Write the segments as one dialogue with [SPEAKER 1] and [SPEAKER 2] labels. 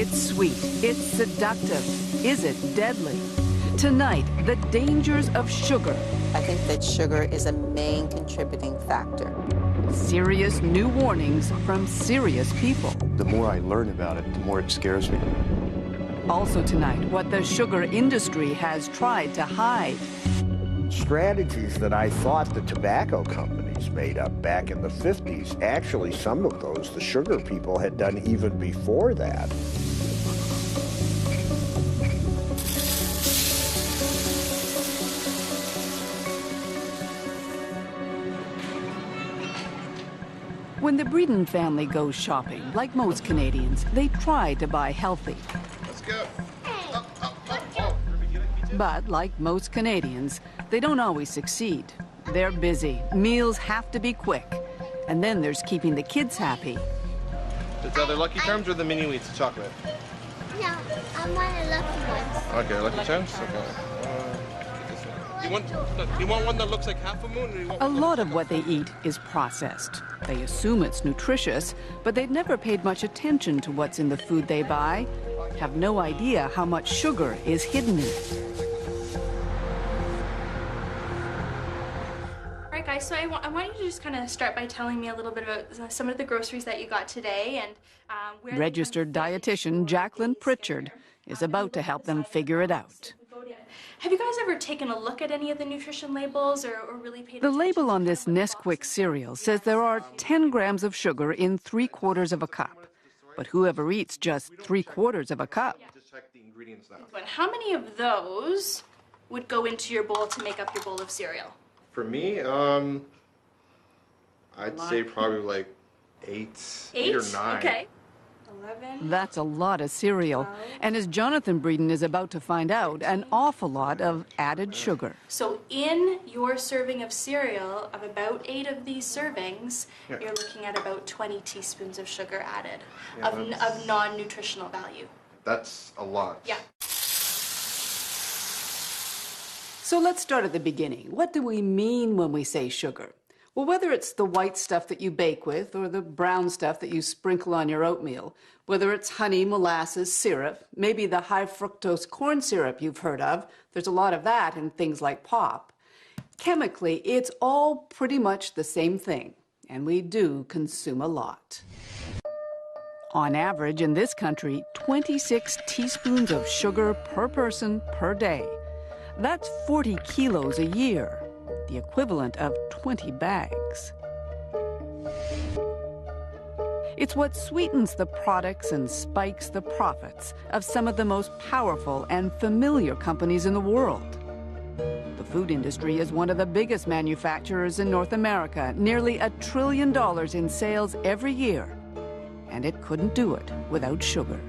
[SPEAKER 1] It's sweet. It's seductive. Is it deadly? Tonight, the dangers of sugar.
[SPEAKER 2] I think that sugar is a main contributing factor.
[SPEAKER 1] Serious new warnings from serious people.
[SPEAKER 3] The more I learn about it, the more it scares me.
[SPEAKER 1] Also tonight, what the sugar industry has tried to hide.
[SPEAKER 4] Strategies that I thought the tobacco companies made up back in the 50s, actually some of those the sugar people had done even before that.
[SPEAKER 1] When the Breeden family goes shopping, like most Canadians, they try to buy healthy.
[SPEAKER 5] Let's go.
[SPEAKER 1] But like most Canadians, they don't always succeed. They're busy. Meals have to be quick. And then there's keeping the kids happy.
[SPEAKER 5] It's either Lucky Charms or the mini wheats of chocolate.
[SPEAKER 6] No, I want a Lucky Ones.
[SPEAKER 5] Okay, Lucky Charms? Okay. You want one that looks like half a moon? Or you want
[SPEAKER 1] A lot of what they eat is processed. They assume it's nutritious, but they've never paid much attention to what's in the food they buy, have no idea how much sugar is hidden in it.
[SPEAKER 7] All right, guys, so I want you to just kind of start by telling me a little bit about some of the groceries that you got today and where
[SPEAKER 1] Registered dietitian Jacqueline Pritchard is about to help them figure it out.
[SPEAKER 7] Have you guys ever taken a look at any of the nutrition labels or really paid
[SPEAKER 1] The
[SPEAKER 7] attention
[SPEAKER 1] label on
[SPEAKER 7] to
[SPEAKER 1] this
[SPEAKER 7] what it
[SPEAKER 1] Nesquik
[SPEAKER 7] was?
[SPEAKER 1] cereal says there are 10 grams of sugar in 3/4 of a cup. But whoever eats just 3/4 of a cup?
[SPEAKER 5] Just check the ingredients now.
[SPEAKER 7] But how many of those would go into your bowl to make up your bowl of cereal?
[SPEAKER 5] For me, I'd say probably like eight or nine.
[SPEAKER 7] Okay. 11.
[SPEAKER 1] That's a lot of cereal. And as Jonathan Breeden is about to find out, an awful lot of added sugar.
[SPEAKER 7] So in your serving of cereal, of about 8 of these servings,
[SPEAKER 5] Yeah.
[SPEAKER 7] you're looking at about 20 teaspoons of sugar added
[SPEAKER 5] Yeah,
[SPEAKER 7] of non-nutritional value.
[SPEAKER 5] That's a lot.
[SPEAKER 7] Yeah.
[SPEAKER 1] So let's start at the beginning. What do we mean when we say sugar? Well, whether it's the white stuff that you bake with or the brown stuff that you sprinkle on your oatmeal, whether it's honey, molasses, syrup, maybe the high fructose corn syrup you've heard of, there's a lot of that in things like pop. Chemically, it's all pretty much the same thing, and we do consume a lot. On average, in this country, 26 teaspoons of sugar per person per day. That's 40 kilos a year, the equivalent of 20 bags. It's what sweetens the products and spikes the profits of some of the most powerful and familiar companies in the world. The food industry is one of the biggest manufacturers in North America, nearly $1 trillion in sales every year. And it couldn't do it without sugar.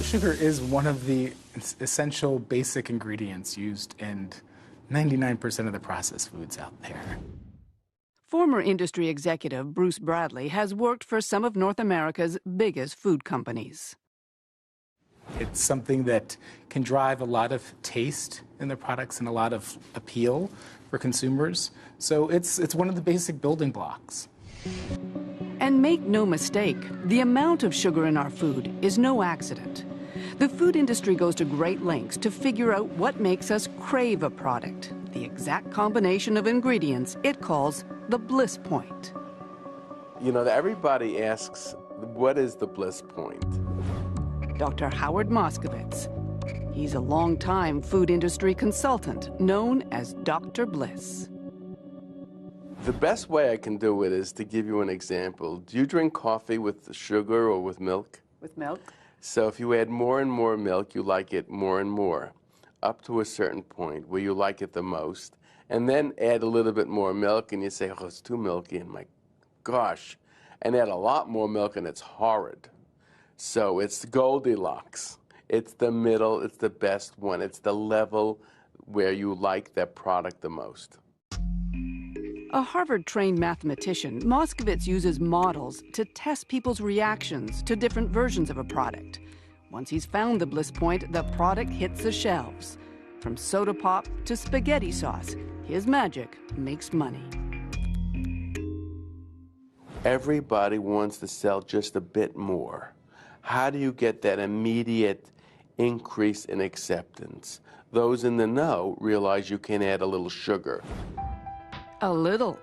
[SPEAKER 8] Sugar is one of the essential basic ingredients used in 99% of the processed foods out there.
[SPEAKER 1] Former industry executive Bruce Bradley has worked for some of North America's biggest food companies.
[SPEAKER 8] It's something that can drive a lot of taste in the products and a lot of appeal for consumers. So it's one of the basic building blocks.
[SPEAKER 1] And make no mistake, the amount of sugar in our food is no accident. The food industry goes to great lengths to figure out what makes us crave a product, the exact combination of ingredients it calls the bliss point.
[SPEAKER 9] You know, everybody asks, what is the bliss point?
[SPEAKER 1] Dr. Howard Moskowitz. He's a long-time food industry consultant known as Dr. Bliss.
[SPEAKER 9] The best way I can do it is to give you an example. Do you drink coffee with sugar or with milk?
[SPEAKER 1] With milk?
[SPEAKER 9] So if you add more and more milk, you like it more and more, up to a certain point where you like it the most, and then add a little bit more milk and you say, oh, it's too milky, and my gosh, and add a lot more milk and it's horrid. So it's Goldilocks. It's the middle, it's the best one. It's the level where you like that product the most.
[SPEAKER 1] A Harvard-trained mathematician, Moskowitz uses models to test people's reactions to different versions of a product. Once he's found the bliss point, the product hits the shelves. From soda pop to spaghetti sauce, his magic makes money.
[SPEAKER 9] Everybody wants to sell just a bit more. How do you get that immediate increase in acceptance? Those in the know realize you can add a little sugar.
[SPEAKER 1] A little.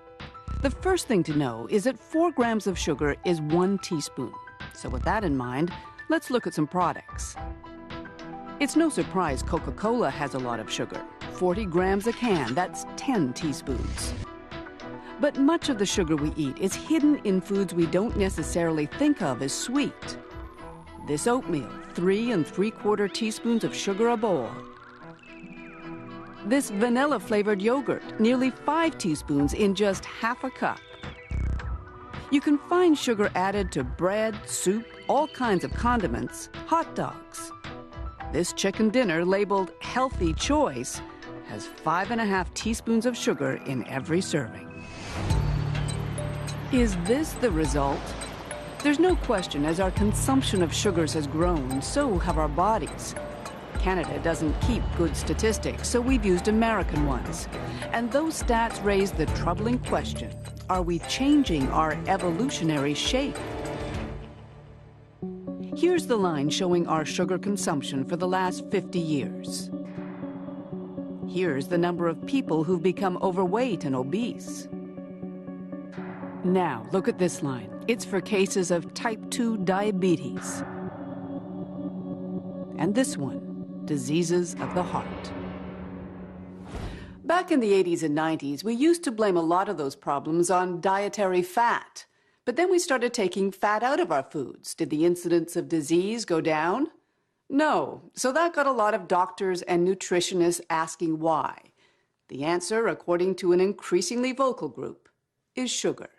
[SPEAKER 1] The first thing to know is that 4 grams of sugar is 1 teaspoon. So with that in mind, let's look at some products. It's no surprise Coca-Cola has a lot of sugar. 40 grams a can, that's 10 teaspoons. But much of the sugar we eat is hidden in foods we don't necessarily think of as sweet. This oatmeal, 3 3/4 teaspoons of sugar a bowl. This vanilla-flavored yogurt, nearly 5 teaspoons in just half a cup. You can find sugar added to bread, soup, all kinds of condiments, hot dogs. This chicken dinner, labeled healthy choice, has 5½ teaspoons of sugar in every serving. Is this the result? There's no question, as our consumption of sugars has grown, so have our bodies. Canada doesn't keep good statistics, so we've used American ones. And those stats raise the troubling question, are we changing our evolutionary shape? Here's the line showing our sugar consumption for the last 50 years. Here's the number of people who've become overweight and obese. Now, look at this line. It's for cases of type 2 diabetes. And this one, diseases of the heart. Back in the 80s and 90s, we used to blame a lot of those problems on dietary fat. But then we started taking fat out of our foods. Did the incidence of disease go down? No. So that got a lot of doctors and nutritionists asking why. The answer, according to an increasingly vocal group, is sugar.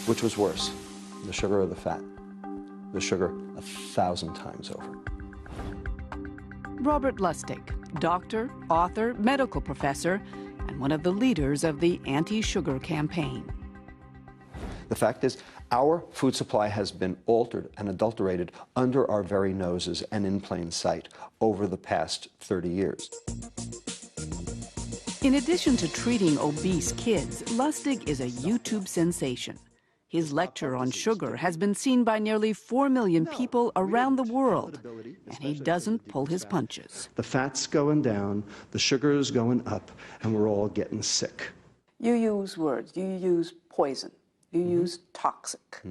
[SPEAKER 10] Which was worse, the sugar or the fat? The sugar 1,000 times over.
[SPEAKER 1] Robert Lustig, doctor, author, medical professor, and one of the leaders of the anti-sugar campaign.
[SPEAKER 10] The fact is, our food supply has been altered and adulterated under our very noses and in plain sight over the past 30 years.
[SPEAKER 1] In addition to treating obese kids, Lustig is a YouTube sensation. His lecture on sugar has been seen by nearly 4 million people around the world, and he doesn't pull his punches.
[SPEAKER 11] The fat's going down, the sugar is going up, and we're all getting sick.
[SPEAKER 1] You use words. You use poison. You use toxic.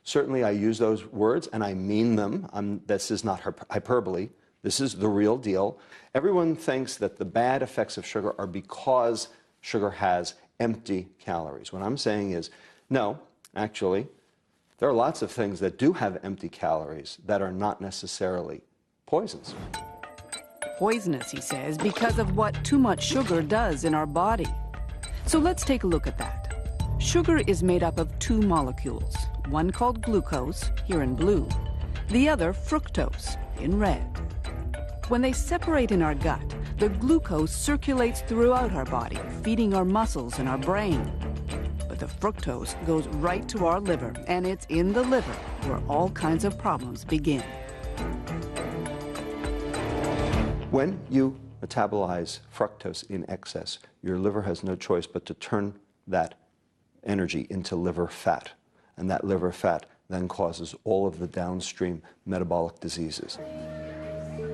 [SPEAKER 10] Certainly I use those words, and I mean them. This is not hyperbole. This is the real deal. Everyone thinks that the bad effects of sugar are because sugar has empty calories. What I'm saying is, no, actually, there are lots of things that do have empty calories that are not necessarily poisons.
[SPEAKER 1] Poisonous, he says, because of what too much sugar does in our body. So let's take a look at that. Sugar is made up of 2 molecules, one called glucose, here in blue, the other fructose, in red. When they separate in our gut, the glucose circulates throughout our body, feeding our muscles and our brain. But the fructose goes right to our liver, and it's in the liver where all kinds of problems begin.
[SPEAKER 10] When you metabolize fructose in excess, your liver has no choice but to turn that energy into liver fat. And that liver fat then causes all of the downstream metabolic diseases.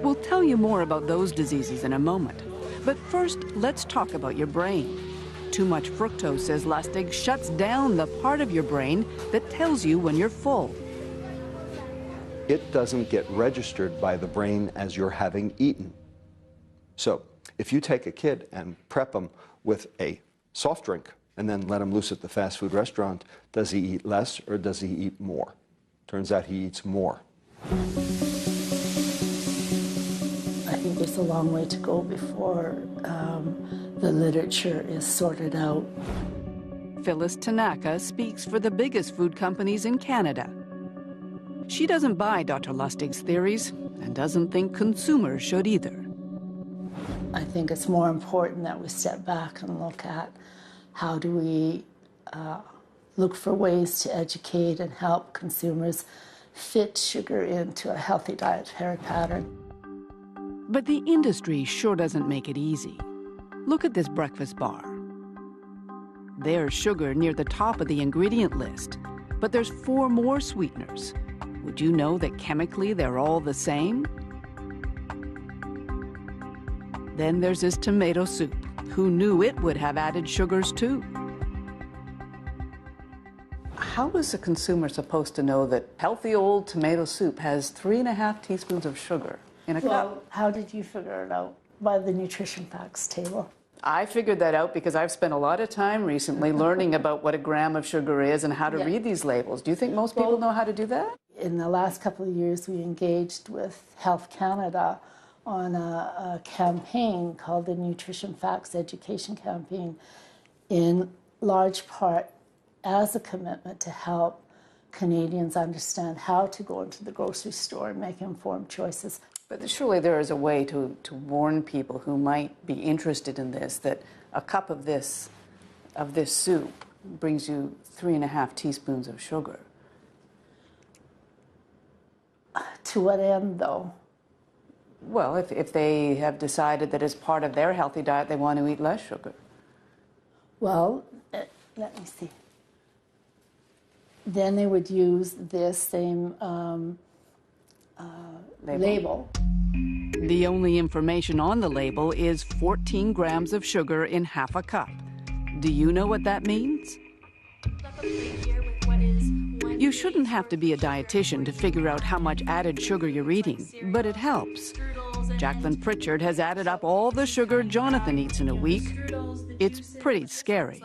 [SPEAKER 1] We'll tell you more about those diseases in a moment. But first, let's talk about your brain. Too much fructose, says Lustig, shuts down the part of your brain that tells you when you're full.
[SPEAKER 10] It doesn't get registered by the brain as you're having eaten. So if you take a kid and prep him with a soft drink and then let him loose at the fast food restaurant, does he eat less or does he eat more? Turns out he eats more.
[SPEAKER 12] I think there's a long way to go before the literature is sorted out.
[SPEAKER 1] Phyllis Tanaka speaks for the biggest food companies in Canada. She doesn't buy Dr. Lustig's theories and doesn't think consumers should either.
[SPEAKER 12] I think it's more important that we step back and look at how do we look for ways to educate and help consumers fit sugar into a healthy dietary pattern.
[SPEAKER 1] But the industry sure doesn't make it easy. Look at this breakfast bar. There's sugar near the top of the ingredient list, but there's 4 more sweeteners. Would you know that chemically they're all the same? Then there's this tomato soup. Who knew it would have added sugars too? How is a consumer supposed to know that healthy old tomato soup has 3.5 teaspoons of sugar in a cup?
[SPEAKER 12] Well, how did you figure it out? By the nutrition facts table.
[SPEAKER 1] I figured that out because I've spent a lot of time recently learning about what a gram of sugar is and how to read these labels. Do you think most people know how to do that?
[SPEAKER 12] In the last couple of years, we engaged with Health Canada on a campaign called the Nutrition Facts Education Campaign, in large part as a commitment to help Canadians understand how to go into the grocery store and make informed choices.
[SPEAKER 1] But surely there is a way to warn people who might be interested in this that a cup of this soup brings you 3.5 teaspoons of sugar.
[SPEAKER 12] To what end, though?
[SPEAKER 1] Well, if they have decided that as part of their healthy diet they want to eat less sugar.
[SPEAKER 12] Well, let me see. Then they would use this same label.
[SPEAKER 1] The only information on the label is 14 grams of sugar in half a cup. Do you know what that means? You shouldn't have to be a dietitian to figure out how much added sugar you're eating, but it helps. Jacqueline Pritchard has added up all the sugar Jonathan eats in a week. It's pretty scary.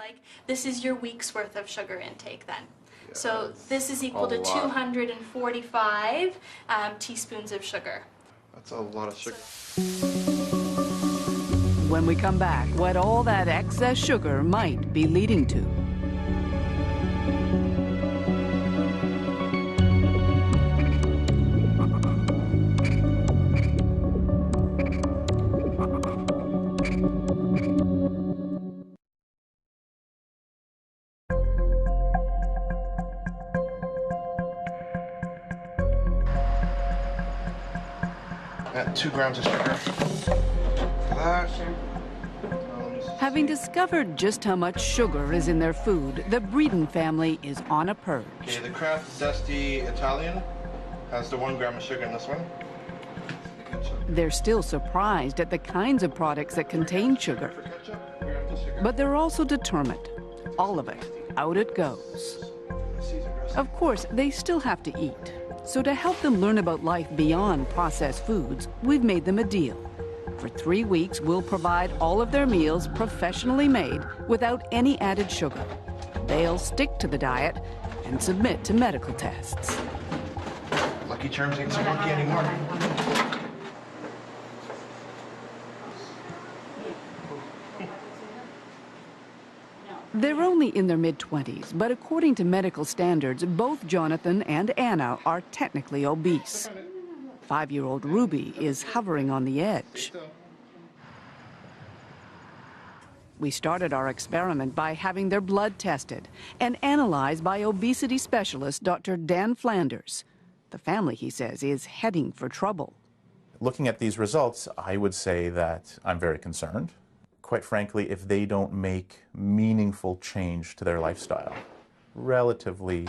[SPEAKER 7] This is your week's worth of sugar intake then. So this is equal to 245 teaspoons of sugar.
[SPEAKER 5] That's a lot of sugar.
[SPEAKER 1] When we come back, what all that excess sugar might be leading to.
[SPEAKER 5] At 2 grams of sugar.
[SPEAKER 1] Having discovered just how much sugar is in their food, the Breeden family is on a purge.
[SPEAKER 5] Okay, the Kraft Zesty Italian has the 1 gram of sugar in this one.
[SPEAKER 1] They're still surprised at the kinds of products that contain sugar. But they're also determined. All of it, out it goes. Of course, they still have to eat. So to help them learn about life beyond processed foods, we've made them a deal. For 3 weeks, we'll provide all of their meals professionally made without any added sugar. They'll stick to the diet and submit to medical tests.
[SPEAKER 5] Lucky Charms ain't so lucky anymore.
[SPEAKER 1] They're only in their mid-20s, but according to medical standards, both Jonathan and Anna are technically obese. 5-year-old Ruby is hovering on the edge. We started our experiment by having their blood tested and analyzed by obesity specialist Dr. Dan Flanders. The family, he says, is heading for trouble.
[SPEAKER 13] Looking at these results, I would say that I'm very concerned. Quite frankly, if they don't make meaningful change to their lifestyle relatively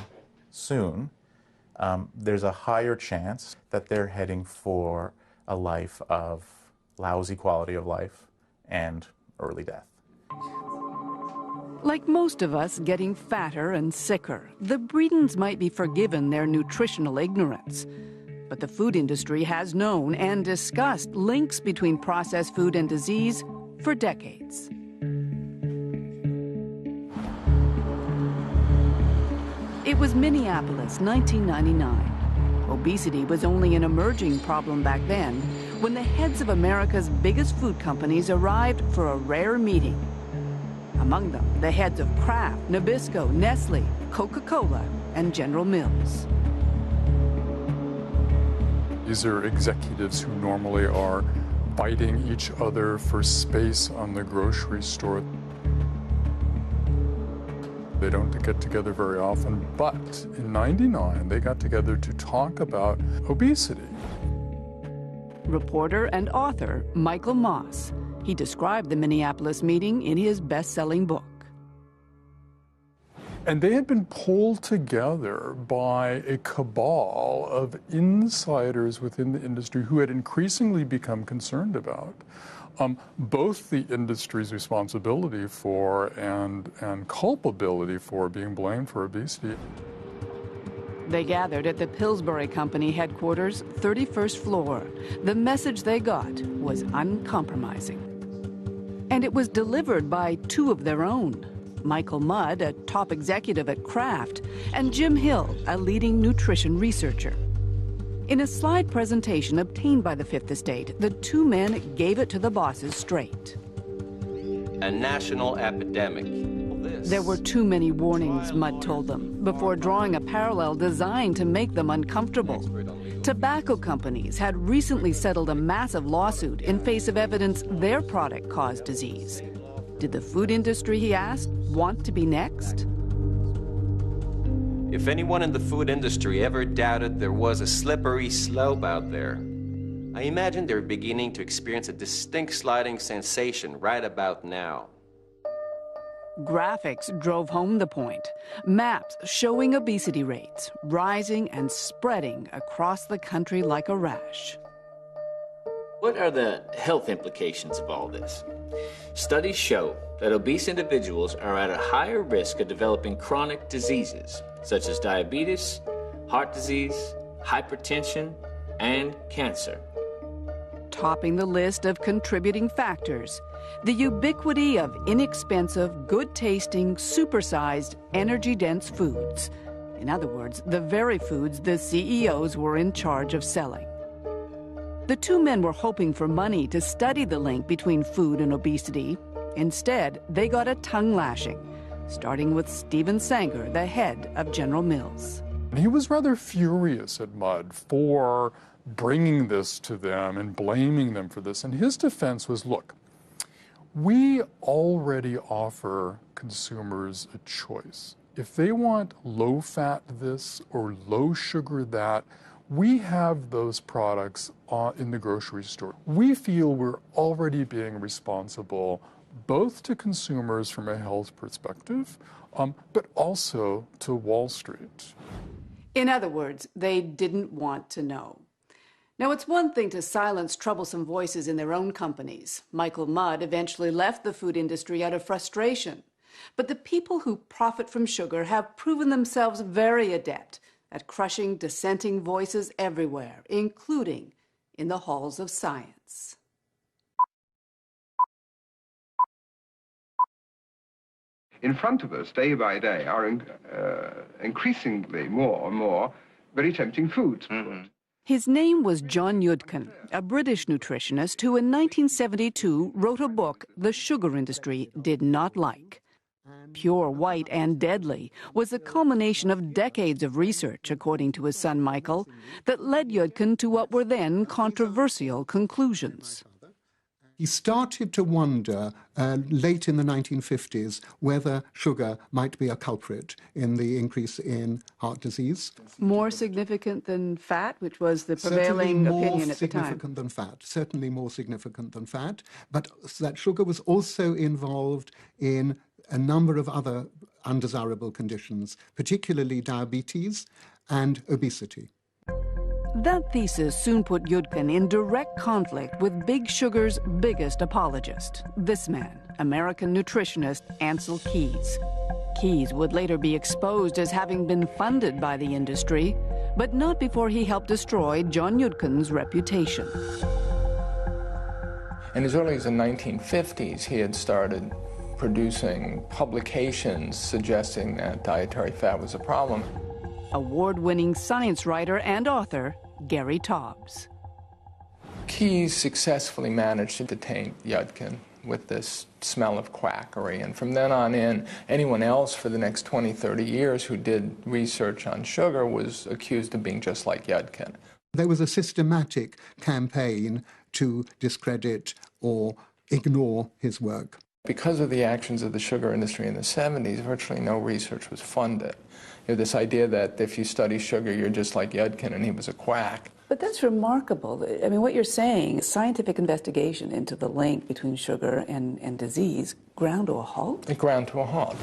[SPEAKER 13] soon, there's a higher chance that they're heading for a life of lousy quality of life and early death.
[SPEAKER 1] Like most of us getting fatter and sicker, the Breedens might be forgiven their nutritional ignorance. But the food industry has known and discussed links between processed food and disease for decades. It was Minneapolis, 1999. Obesity was only an emerging problem back then when the heads of America's biggest food companies arrived for a rare meeting. Among them, the heads of Kraft, Nabisco, Nestle, Coca-Cola, and General Mills.
[SPEAKER 14] These are executives who normally are fighting each other for space on the grocery store. They don't get together very often, but in '99 they got together to talk about obesity.
[SPEAKER 1] Reporter and author Michael Moss. He described the Minneapolis meeting in his best-selling book.
[SPEAKER 14] And they had been pulled together by a cabal of insiders within the industry who had increasingly become concerned about both the industry's responsibility for and culpability for being blamed for obesity.
[SPEAKER 1] They gathered at the Pillsbury Company headquarters, 31st floor. The message they got was uncompromising. And it was delivered by two of their own, Michael Mudd, a top executive at Kraft, and Jim Hill, a leading nutrition researcher. In a slide presentation obtained by the Fifth Estate, the two men gave it to the bosses straight.
[SPEAKER 15] A national epidemic.
[SPEAKER 1] There were too many warnings, Mudd told them, before drawing a parallel designed to make them uncomfortable. Tobacco companies had recently settled a massive lawsuit in face of evidence their product caused disease. Did the food industry, he asked, want to be next?
[SPEAKER 15] If anyone in the food industry ever doubted there was a slippery slope out there, I imagine they're beginning to experience a distinct sliding sensation right about now.
[SPEAKER 1] Graphics drove home the point. Maps showing obesity rates rising and spreading across the country like a rash.
[SPEAKER 16] What are the health implications of all this? Studies show that obese individuals are at a higher risk of developing chronic diseases such as diabetes, heart disease, hypertension, and cancer.
[SPEAKER 1] Topping the list of contributing factors, the ubiquity of inexpensive, good-tasting, supersized, energy-dense foods. In other words, the very foods the CEOs were in charge of selling. The two men were hoping for money to study the link between food and obesity. Instead, they got a tongue lashing, starting with Stephen Sanger, the head of General Mills.
[SPEAKER 14] He was rather furious at Mudd for bringing this to them and blaming them for this. And his defense was, look, we already offer consumers a choice. If they want low-fat this or low-sugar that, we have those products in the grocery store. We feel we're already being responsible both to consumers from a health perspective, but also to Wall Street.
[SPEAKER 1] In other words, they didn't want to know. Now, it's one thing to silence troublesome voices in their own companies. Michael Mudd eventually left the food industry out of frustration. But the people who profit from sugar have proven themselves very adept at crushing dissenting voices everywhere, including in the halls of science.
[SPEAKER 17] In front of us, day by day, are increasingly more and more very tempting foods.
[SPEAKER 1] His name was John Yudkin, a British nutritionist who in 1972 wrote a book the sugar industry did not like. Pure, white, and deadly was the culmination of decades of research, according to his son Michael, that led Yudkin to what were then controversial conclusions.
[SPEAKER 18] He started to wonder late in the 1950s whether sugar might be a culprit in the increase in heart disease.
[SPEAKER 1] More significant than fat, which was the prevailing opinion at the time.
[SPEAKER 18] More significant than fat, certainly more significant than fat, but that sugar was also involved in a number of other undesirable conditions, particularly diabetes and obesity.
[SPEAKER 1] That thesis soon put Yudkin in direct conflict with Big Sugar's biggest apologist, this man, American nutritionist Ancel Keys. Keys would later be exposed as having been funded by the industry, but not before he helped destroy John Yudkin's reputation.
[SPEAKER 19] And as early as the 1950s, he had started producing publications suggesting that dietary fat was a problem.
[SPEAKER 1] Award-winning science writer and author Gary Taubes.
[SPEAKER 19] Keys successfully managed to detain Yudkin with this smell of quackery, and from then on in, anyone else for the next 20, 30 years who did research on sugar was accused of being just like Yudkin.
[SPEAKER 18] There was a systematic campaign to discredit or ignore his work.
[SPEAKER 19] Because of the actions of the sugar industry in the 70s, virtually no research was funded. You know, this idea that if you study sugar, you're just like Yudkin and he was a quack.
[SPEAKER 1] But that's remarkable. I mean, what you're saying, scientific investigation into the link between sugar and disease ground to a halt?
[SPEAKER 19] It ground to a halt.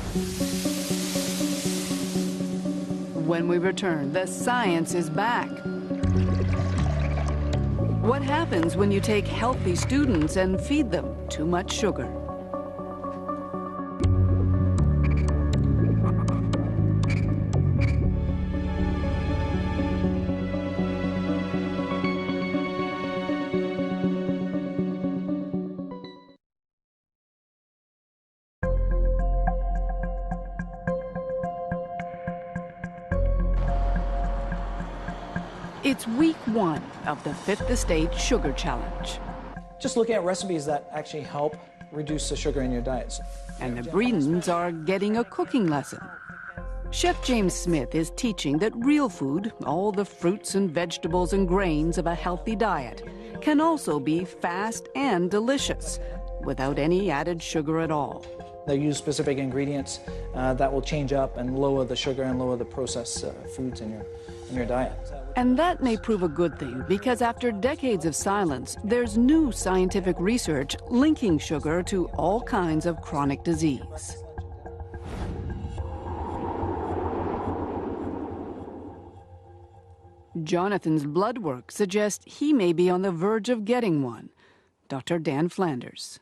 [SPEAKER 1] When we return, the science is back. What happens when you take healthy students and feed them too much sugar? It's week 1 of the Fit the State Sugar Challenge.
[SPEAKER 20] Just looking at recipes that actually help reduce the sugar in your diets.
[SPEAKER 1] And the Breedens are getting a cooking lesson. Chef James Smith is teaching that real food, all the fruits and vegetables and grains of a healthy diet, can also be fast and delicious without any added sugar at all.
[SPEAKER 20] They use specific ingredients that will change up and lower the sugar and lower the processed foods in your diet.
[SPEAKER 1] And that may prove a good thing, because after decades of silence, there's new scientific research linking sugar to all kinds of chronic disease. Jonathan's blood work suggests he may be on the verge of getting one. Dr. Dan Flanders.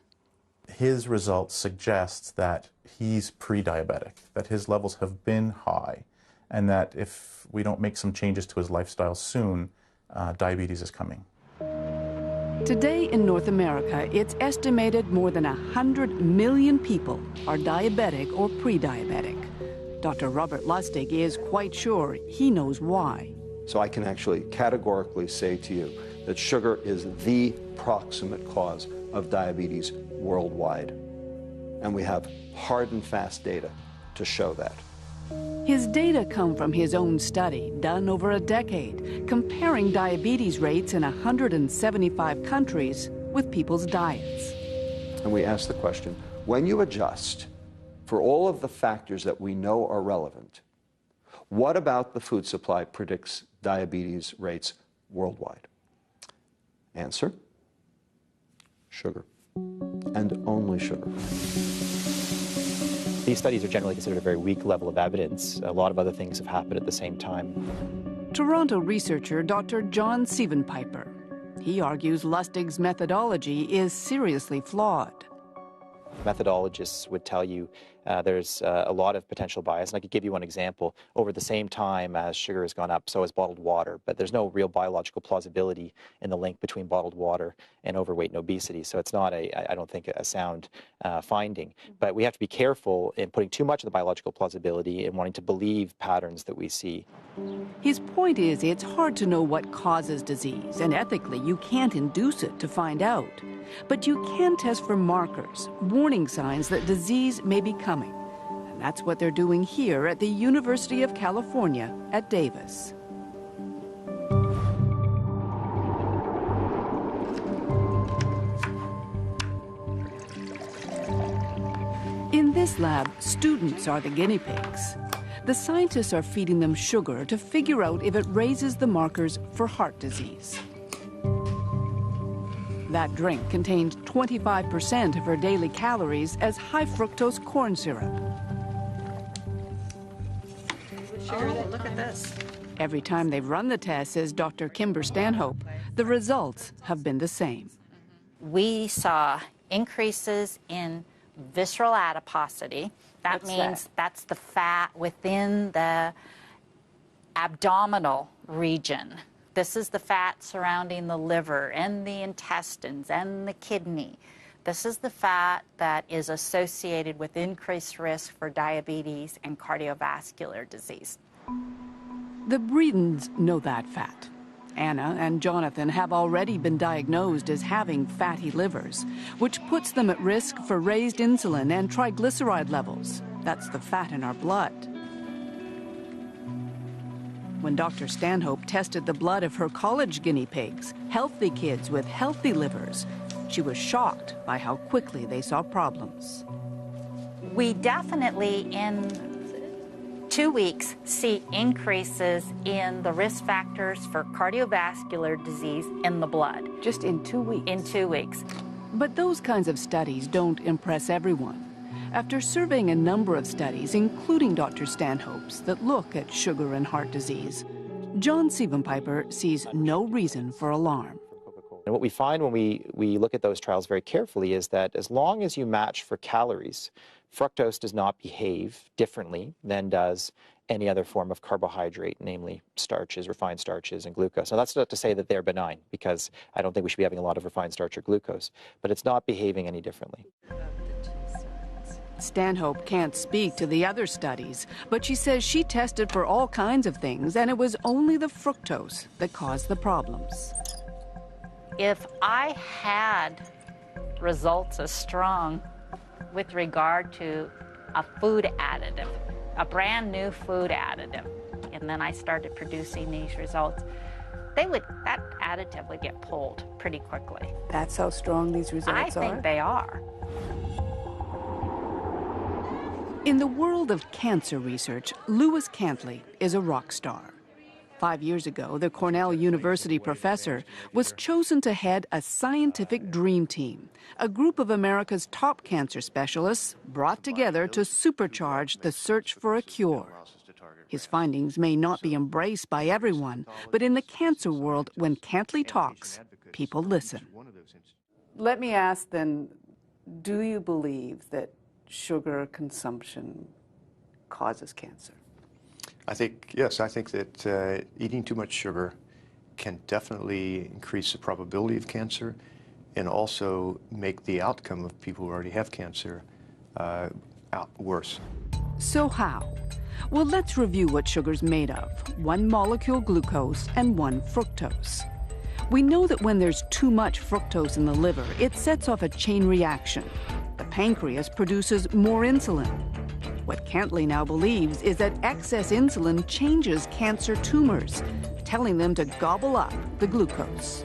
[SPEAKER 13] His results suggest that he's pre-diabetic, that his levels have been high, and that if we don't make some changes to his lifestyle soon, diabetes is coming.
[SPEAKER 1] Today in North America, it's estimated more than 100 million people are diabetic or pre-diabetic. Dr. Robert Lustig is quite sure he knows why.
[SPEAKER 10] So I can actually categorically say to you that sugar is the proximate cause of diabetes worldwide. And we have hard and fast data to show that.
[SPEAKER 1] His data come from his own study, done over a decade, comparing diabetes rates in 175 countries with people's diets.
[SPEAKER 10] And we ask the question, when you adjust for all of the factors that we know are relevant, what about the food supply predicts diabetes rates worldwide? Answer, sugar, and only sugar.
[SPEAKER 21] These studies are generally considered a very weak level of evidence. A lot of other things have happened at the same time.
[SPEAKER 1] Toronto researcher Dr. John Sievenpiper. He argues Lustig's methodology is seriously flawed.
[SPEAKER 21] Methodologists would tell you there's a lot of potential bias. And I could give you one example. Over the same time as sugar has gone up, so has bottled water. But there's no real biological plausibility in the link between bottled water and overweight and obesity. So it's not, I don't think, a sound finding. But we have to be careful in putting too much of the biological plausibility and wanting to believe patterns that we see.
[SPEAKER 1] His point is it's hard to know what causes disease, and ethically you can't induce it to find out. But you can test for markers, warning signs that disease may be coming. And that's what they're doing here at the University of California at Davis. In this lab, students are the guinea pigs. The scientists are feeding them sugar to figure out if it raises the markers for heart disease. That drink contained 25% of her daily calories as high fructose corn syrup.
[SPEAKER 2] Oh, look at this.
[SPEAKER 1] Every time they've run the test, says Dr. Kimber Stanhope, the results have been the same.
[SPEAKER 22] We saw increases in visceral adiposity. That means that's the fat within the abdominal region. This is the fat surrounding the liver and the intestines and the kidney. This is the fat that is associated with increased risk for diabetes and cardiovascular disease.
[SPEAKER 1] The Breedens know that fat. Anna and Jonathan have already been diagnosed as having fatty livers, which puts them at risk for raised insulin and triglyceride levels. That's the fat in our blood. When Dr. Stanhope tested the blood of her college guinea pigs, healthy kids with healthy livers, she was shocked by how quickly they saw problems.
[SPEAKER 22] We definitely, in 2 weeks, see increases in the risk factors for cardiovascular disease in the blood.
[SPEAKER 1] Just in 2 weeks?
[SPEAKER 22] In 2 weeks.
[SPEAKER 1] But those kinds of studies don't impress everyone. After surveying a number of studies, including Dr. Stanhope's, that look at sugar and heart disease, John Siebenpiper sees no reason for alarm.
[SPEAKER 21] And what we find when we look at those trials very carefully is that as long as you match for calories, fructose does not behave differently than does any other form of carbohydrate, namely starches, refined starches, and glucose. Now, that's not to say that they're benign, because I don't think we should be having a lot of refined starch or glucose, but it's not behaving any differently.
[SPEAKER 1] Stanhope can't speak to the other studies, but she says she tested for all kinds of things, and it was only the fructose that caused the problems.
[SPEAKER 22] If I had results as strong with regard to a food additive, a brand new food additive, and then I started producing these results, that additive would get pulled pretty quickly.
[SPEAKER 1] That's how strong these results are?
[SPEAKER 22] I think they are.
[SPEAKER 1] In the world of cancer research, Lewis Cantley is a rock star. 5 years ago, the Cornell University professor was chosen to head a scientific dream team, a group of America's top cancer specialists brought together to supercharge the search for a cure. His findings may not be embraced by everyone, but in the cancer world, when Cantley talks, people listen. Let me ask then, do you believe that sugar consumption causes cancer?
[SPEAKER 3] Yes, I think that eating too much sugar can definitely increase the probability of cancer and also make the outcome of people who already have cancer worse.
[SPEAKER 1] So how? Well, let's review what sugar's made of. 1 molecule glucose and 1 fructose. We know that when there's too much fructose in the liver, it sets off a chain reaction. The pancreas produces more insulin. What Cantley now believes is that excess insulin changes cancer tumors, telling them to gobble up the glucose.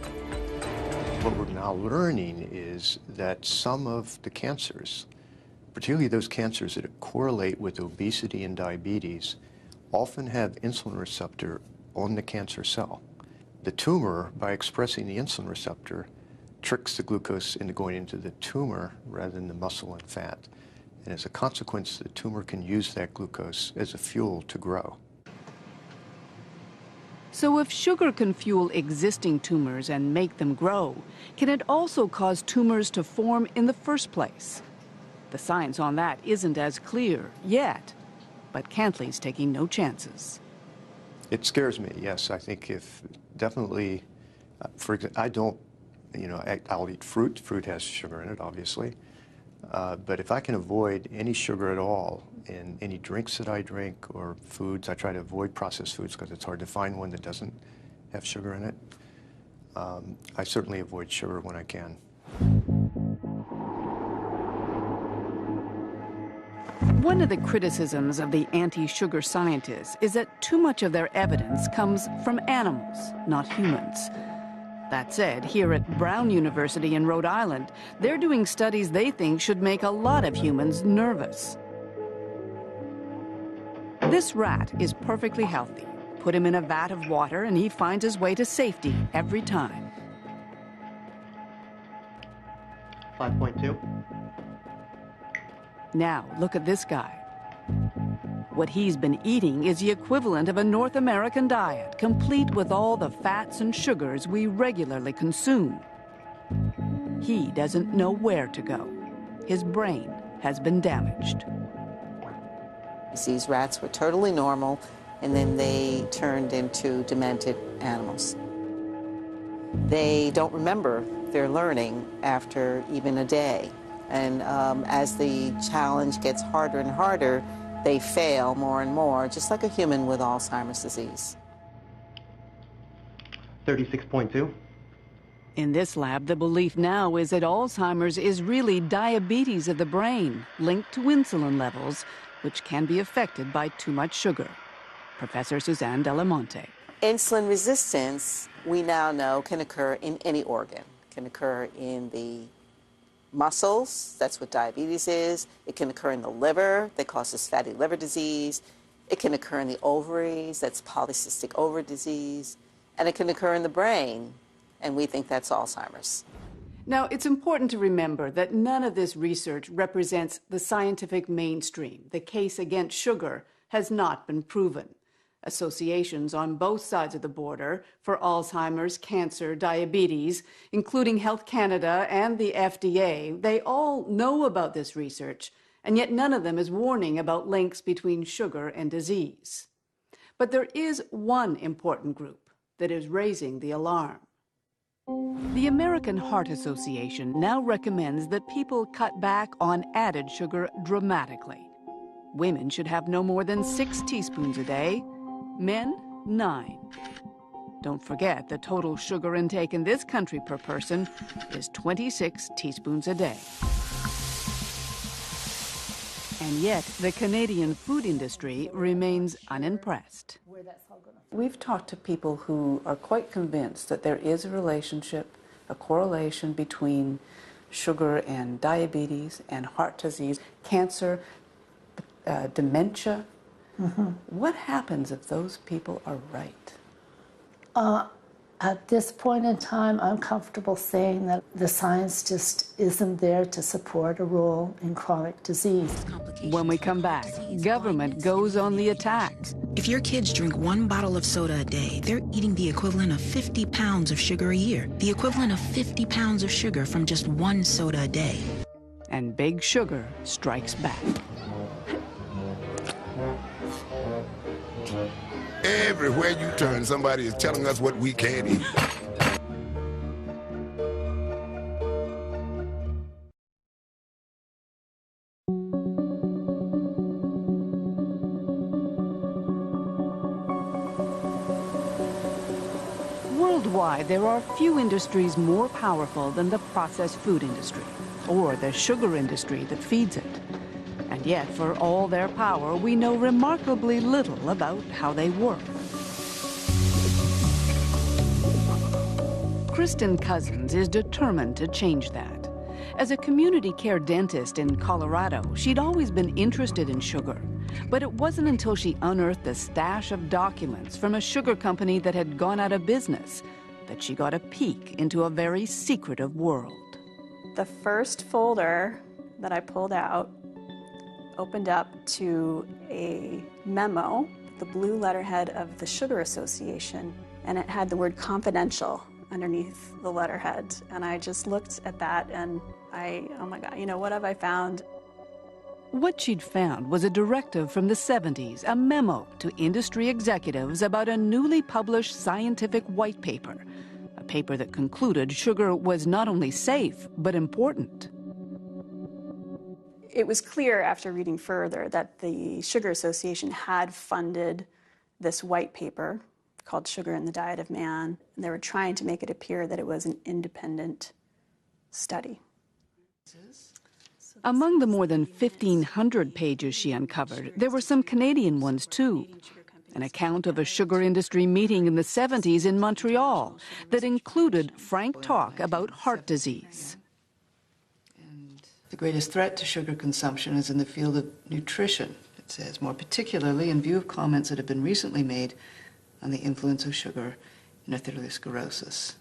[SPEAKER 3] What we're now learning is that some of the cancers, particularly those cancers that correlate with obesity and diabetes, often have insulin receptor on the cancer cell. The tumor, by expressing the insulin receptor, tricks the glucose into going into the tumor rather than the muscle and fat. And as a consequence, the tumor can use that glucose as a fuel to grow.
[SPEAKER 1] So if sugar can fuel existing tumors and make them grow, can it also cause tumors to form in the first place? The science on that isn't as clear yet, but Cantley's taking no chances.
[SPEAKER 3] It scares me, yes. I think if definitely, for example, I'll eat fruit. Fruit has sugar in it, obviously. But if I can avoid any sugar at all in any drinks that I drink or foods, I try to avoid processed foods because it's hard to find one that doesn't have sugar in it. I certainly avoid sugar when I can.
[SPEAKER 1] One of the criticisms of the anti-sugar scientists is that too much of their evidence comes from animals, not humans. That said, here at Brown University in Rhode Island, they're doing studies they think should make a lot of humans nervous. This rat is perfectly healthy. Put him in a vat of water and he finds his way to safety every time.
[SPEAKER 4] 5.2.
[SPEAKER 1] Now, look at this guy. What he's been eating is the equivalent of a North American diet, complete with all the fats and sugars we regularly consume. He doesn't know where to go. His brain has been damaged.
[SPEAKER 2] These rats were totally normal, and then they turned into demented animals. They don't remember their learning after even a day. And as the challenge gets harder and harder, they fail more and more, just like a human with Alzheimer's disease.
[SPEAKER 4] 36.2.
[SPEAKER 1] In this lab, the belief now is that Alzheimer's is really diabetes of the brain, linked to insulin levels, which can be affected by too much sugar. Professor Suzanne Delamonte.
[SPEAKER 2] Insulin resistance, we now know, can occur in any organ. It can occur in the muscles, that's what diabetes is. It can occur in the liver, that causes fatty liver disease. It can occur in the ovaries, that's polycystic ovary disease. And it can occur in the brain, and we think that's Alzheimer's.
[SPEAKER 1] Now, it's important to remember that none of this research represents the scientific mainstream. The case against sugar has not been proven. Associations on both sides of the border for Alzheimer's, cancer, diabetes, including Health Canada and the FDA, they all know about this research, and yet none of them is warning about links between sugar and disease. But there is one important group that is raising the alarm. The American Heart Association now recommends that people cut back on added sugar dramatically. Women should have no more than 6 teaspoons a day, men 9. Don't forget the total sugar intake in this country per person is 26 teaspoons a day. And yet, the Canadian food industry remains unimpressed. We've talked to people who are quite convinced that there is a relationship, a correlation between sugar and diabetes and heart disease, cancer, dementia. What happens if those people are right?
[SPEAKER 12] At this point in time, I'm comfortable saying that the science just isn't there to support a role in chronic disease.
[SPEAKER 1] When we come back, government goes on the attack.
[SPEAKER 6] If your kids drink 1 bottle of soda a day, they're eating the equivalent of 50 pounds of sugar a year. The equivalent of 50 pounds of sugar from just 1 soda a day.
[SPEAKER 1] And Big Sugar strikes back.
[SPEAKER 8] Everywhere you turn, somebody is telling us what we can't eat.
[SPEAKER 1] Worldwide, there are few industries more powerful than the processed food industry, or the sugar industry that feeds it. And yet, for all their power, we know remarkably little about how they work. Kristen Cousins is determined to change that. As a community care dentist in Colorado, she'd always been interested in sugar. But it wasn't until she unearthed a stash of documents from a sugar company that had gone out of business that she got a peek into a very secretive world.
[SPEAKER 23] The first folder that I pulled out opened up to a memo, the blue letterhead of the Sugar Association, and it had the word confidential underneath the letterhead. And I just looked at that and oh my God, you know, what have I found?
[SPEAKER 1] What she'd found was a directive from the 70s, a memo to industry executives about a newly published scientific white paper, a paper that concluded sugar was not only safe, but important.
[SPEAKER 23] It was clear after reading further that the Sugar Association had funded this white paper called Sugar in the Diet of Man, and they were trying to make it appear that it was an independent study.
[SPEAKER 1] Among the more than 1,500 pages she uncovered, there were some Canadian ones too. An account of a sugar industry meeting in the 70s in Montreal that included frank talk about heart disease.
[SPEAKER 24] The greatest threat to sugar consumption is in the field of nutrition, it says, more particularly in view of comments that have been recently made on the influence of sugar in atherosclerosis.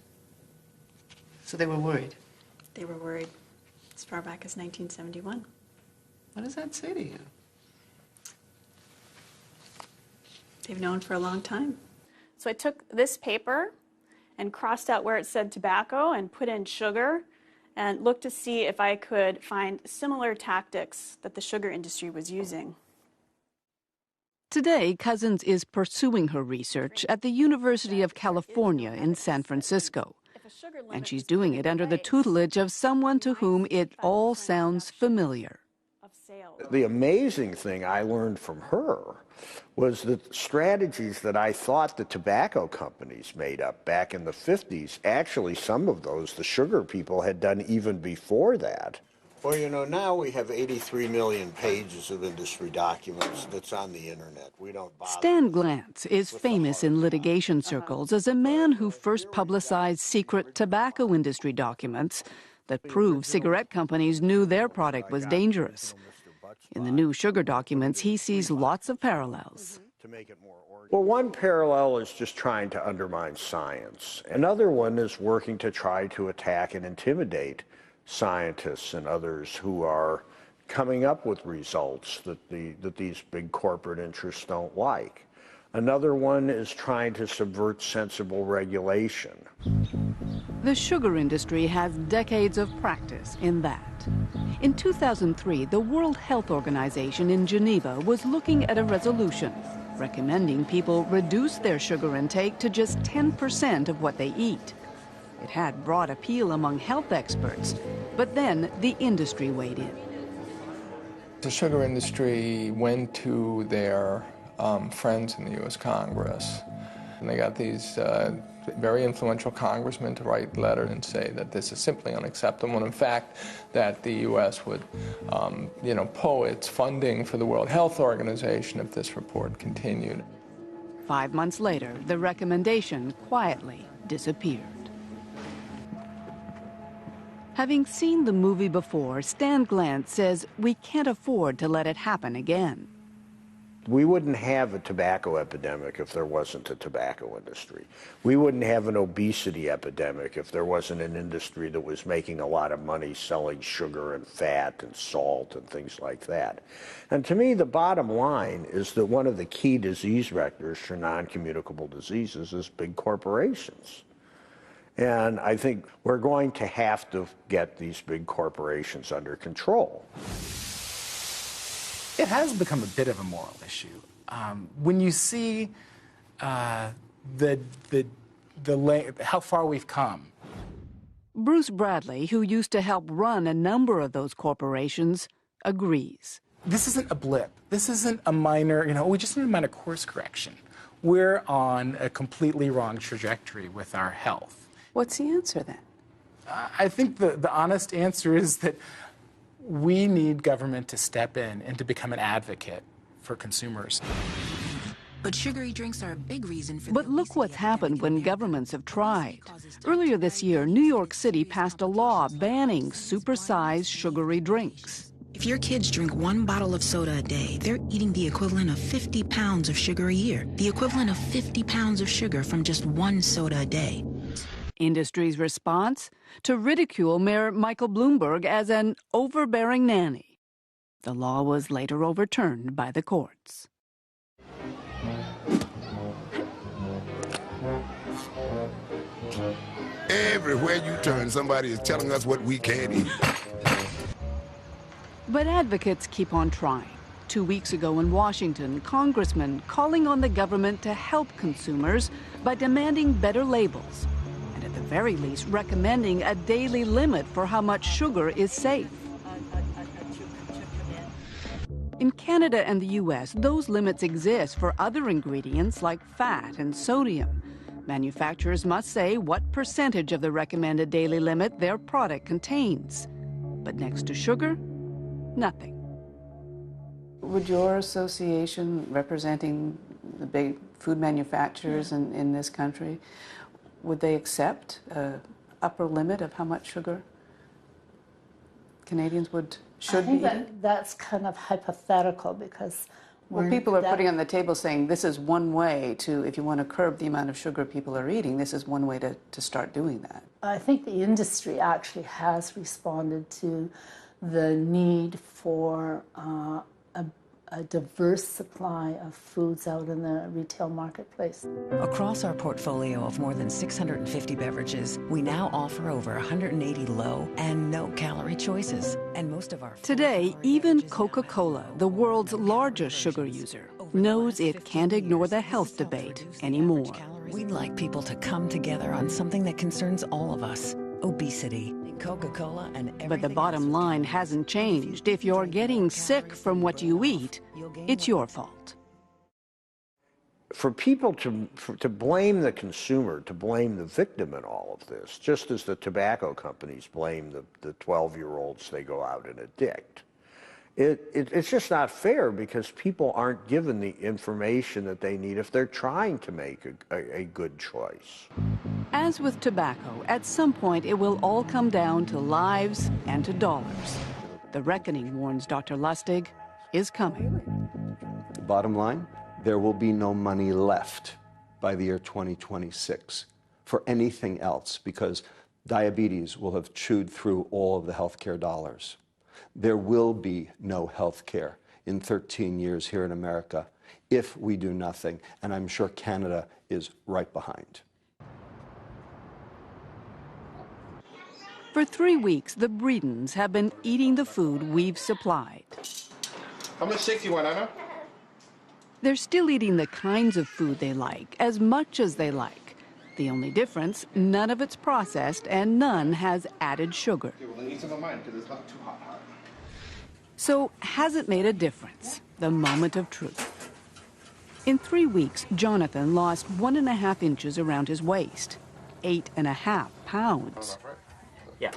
[SPEAKER 24] So they were worried.
[SPEAKER 23] They were worried as far back as 1971.
[SPEAKER 24] What does that say to you?
[SPEAKER 23] They've known for a long time. So I took this paper and crossed out where it said tobacco and put in sugar and looked to see if I could find similar tactics that the sugar industry was using.
[SPEAKER 1] Today, Cousins is pursuing her research at the University of California in San Francisco. And she's doing it under the tutelage of someone to whom it all sounds familiar.
[SPEAKER 25] The amazing thing I learned from her was the strategies that I thought the tobacco companies made up back in the 50s. Actually, some of those the sugar people had done even before that. Well, you know, now we have 83 million pages of industry documents that's on the internet. We don't bother.
[SPEAKER 1] Stan Glantz is famous in litigation circles as a man who first publicized secret tobacco industry documents that prove cigarette companies knew their product was dangerous. In the new sugar documents, he sees lots of parallels.
[SPEAKER 25] make it more organized. Well, one parallel is just trying to undermine science. Another one is working to try to attack and intimidate scientists and others who are coming up with results that these big corporate interests don't like. Another one is trying to subvert sensible regulation.
[SPEAKER 1] The sugar industry has decades of practice in that. In 2003, the World Health Organization in Geneva was looking at a resolution recommending people reduce their sugar intake to just 10% of what they eat. It had broad appeal among health experts, but then the industry weighed in.
[SPEAKER 19] The sugar industry went to their friends in the U.S. Congress, and they got these very influential congressmen to write letters and say that this is simply unacceptable, and in fact that the U.S. would pull its funding for the World Health Organization if this report continued.
[SPEAKER 1] 5 months later, the recommendation quietly disappeared. Having seen the movie before, Stan Glantz says we can't afford to let it happen again.
[SPEAKER 25] We wouldn't have a tobacco epidemic if there wasn't a tobacco industry. We wouldn't have an obesity epidemic if there wasn't an industry that was making a lot of money selling sugar and fat and salt and things like that. And to me, the bottom line is that one of the key disease vectors for non-communicable diseases is big corporations. And I think we're going to have to get these big corporations under control.
[SPEAKER 5] It has become a bit of a moral issue. When you see how far we've come.
[SPEAKER 1] Bruce Bradley, who used to help run a number of those corporations, agrees.
[SPEAKER 5] This isn't a blip. This isn't a minor, we just need a minor course correction. We're on a completely wrong trajectory with our health.
[SPEAKER 1] What's the answer then?
[SPEAKER 5] I think the honest answer is that we need government to step in and to become an advocate for consumers.
[SPEAKER 6] But sugary drinks are a big reason for.
[SPEAKER 1] But look what's happened when governments have tried. Earlier this year, New York City passed a law banning supersized sugary drinks.
[SPEAKER 6] If your kids drink 1 bottle of soda a day, they're eating the equivalent of 50 pounds of sugar a year. The equivalent of 50 pounds of sugar from just 1 soda a day.
[SPEAKER 1] Industry's response? To ridicule Mayor Michael Bloomberg as an overbearing nanny. The law was later overturned by the courts.
[SPEAKER 8] Everywhere you turn, somebody is telling us what we can't eat.
[SPEAKER 1] But advocates keep on trying. 2 weeks ago in Washington, congressmen calling on the government to help consumers by demanding better labels. At the very least, recommending a daily limit for how much sugar is safe. In Canada and the U.S., those limits exist for other ingredients like fat and sodium. Manufacturers must say what percentage of the recommended daily limit their product contains. But next to sugar, nothing. Would your association, representing the big food manufacturers in this country, would they accept an upper limit of how much sugar Canadians should be eating?
[SPEAKER 12] That's kind of hypothetical because
[SPEAKER 1] people are putting on the table saying this is one way to, if you want to curb the amount of sugar people are eating, this is one way to start doing that.
[SPEAKER 12] I think the industry actually has responded to the need for a diverse supply of foods out in the retail marketplace.
[SPEAKER 7] Across our portfolio of more than 650 beverages, we now offer over 180 low and no-calorie choices. And most of our
[SPEAKER 1] today, even Coca-Cola, the world's largest sugar user, knows it can't ignore the health debate anymore.
[SPEAKER 7] We'd like people to come together on something that concerns all of us: obesity. Coca-Cola and everything.
[SPEAKER 1] But the bottom line hasn't changed. If you're getting sick from what you eat, it's your fault.
[SPEAKER 25] For people to blame the consumer, to blame the victim in all of this, just as the tobacco companies blame the 12-year-olds they go out and addict, it's just not fair because people aren't given the information that they need if they're trying to make a good choice.
[SPEAKER 1] As with tobacco, at some point it will all come down to lives and to dollars. The reckoning, warns Dr. Lustig, is coming.
[SPEAKER 10] The bottom line, there will be no money left by the year 2026 for anything else, because diabetes will have chewed through all of the healthcare dollars. There will be no healthcare in 13 years here in America if we do nothing, and I'm sure Canada is right behind.
[SPEAKER 1] For 3 weeks, the Bredens have been eating the food we've supplied.
[SPEAKER 9] How much steak do you want, Anna?
[SPEAKER 1] They're still eating the kinds of food they like, as much as they like. The only difference, none of it's processed and none has added sugar.
[SPEAKER 9] Okay, well, eat some of mine because it's not too hot.
[SPEAKER 1] So has it made a difference? The moment of truth. In 3 weeks, Jonathan lost 1.5 inches around his waist, 8.5 pounds.
[SPEAKER 11] Yeah.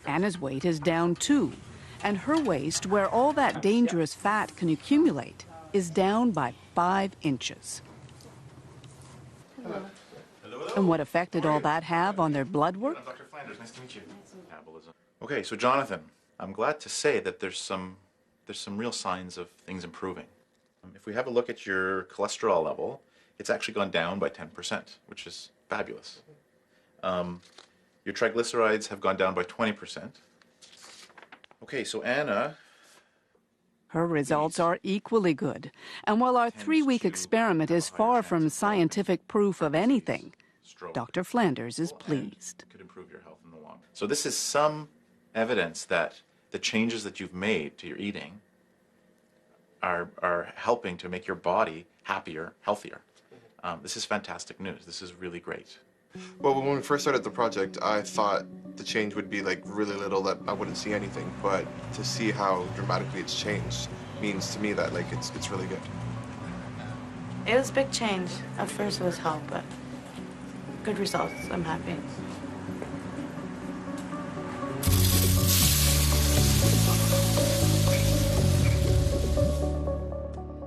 [SPEAKER 1] Anna's weight is down too, and her waist, where all that dangerous fat can accumulate, is down by 5 inches.
[SPEAKER 13] Hello.
[SPEAKER 1] And what effect did all that have on their blood work?
[SPEAKER 13] I'm Dr. Flanders. Nice to meet you. Metabolism. Okay, so Jonathan, I'm glad to say that there's some real signs of things improving. If we have a look at your cholesterol level, it's actually gone down by 10%, which is fabulous. Your triglycerides have gone down by 20%. Okay, so Anna...
[SPEAKER 1] Her results are equally good. And while our 3-week experiment is far from scientific proof of anything, Dr. Flanders is pleased.
[SPEAKER 13] Could improve your health in the long run. So this is some evidence that the changes that you've made to your eating are helping to make your body happier, healthier. This is fantastic news. This is really great.
[SPEAKER 9] Well, when we first started the project, I thought the change would be like really little, that I wouldn't see anything. But to see how dramatically it's changed means to me that like it's really good.
[SPEAKER 12] It was a big change. At first it was hell, but good results. I'm happy.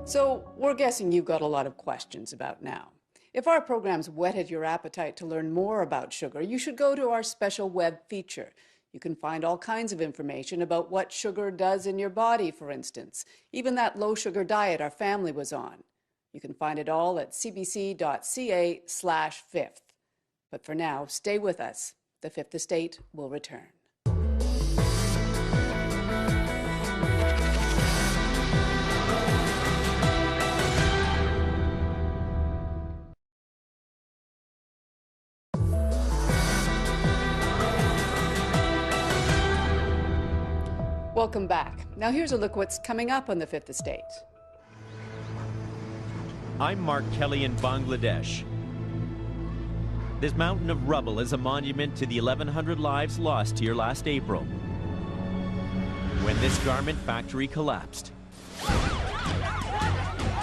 [SPEAKER 1] So we're guessing you've got a lot of questions about now. If our program's whetted your appetite to learn more about sugar, you should go to our special web feature. You can find all kinds of information about what sugar does in your body, for instance, even that low-sugar diet our family was on. You can find it all at cbc.ca/fifth. But for now, stay with us. The Fifth Estate will return. Welcome back. Now here's a look what's coming up on the Fifth Estate.
[SPEAKER 14] I'm Mark Kelly in Bangladesh. This mountain of rubble is a monument to the 1,100 lives lost here last April, when this garment factory collapsed,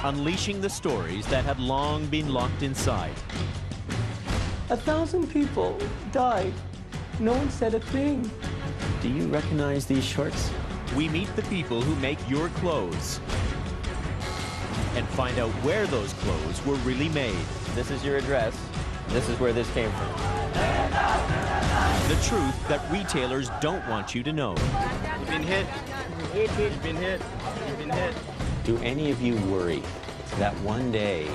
[SPEAKER 14] unleashing the stories that had long been locked inside.
[SPEAKER 15] 1,000 people died. No one said a thing.
[SPEAKER 14] Do you recognize these shorts? We meet the people who make your clothes and find out where those clothes were really made.
[SPEAKER 11] This is your address. This is where this came from.
[SPEAKER 14] The truth that retailers don't want you to know.
[SPEAKER 11] You've been hit. You've been hit. You've been hit.
[SPEAKER 14] Do any of you worry that one day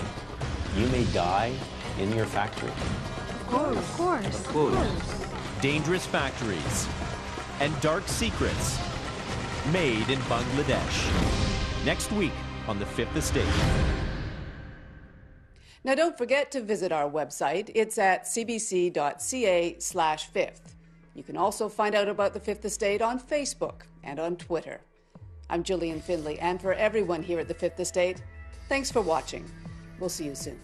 [SPEAKER 14] you may die in your factory?
[SPEAKER 15] Of course. Of course.
[SPEAKER 14] Of course. Dangerous factories and dark secrets made in Bangladesh. Next week on The Fifth Estate.
[SPEAKER 1] Now don't forget to visit our website. It's at cbc.ca/fifth. You can also find out about the Fifth Estate on Facebook and on Twitter. I'm Gillian Findlay, and for everyone here at the Fifth Estate, thanks for watching. We'll see you soon.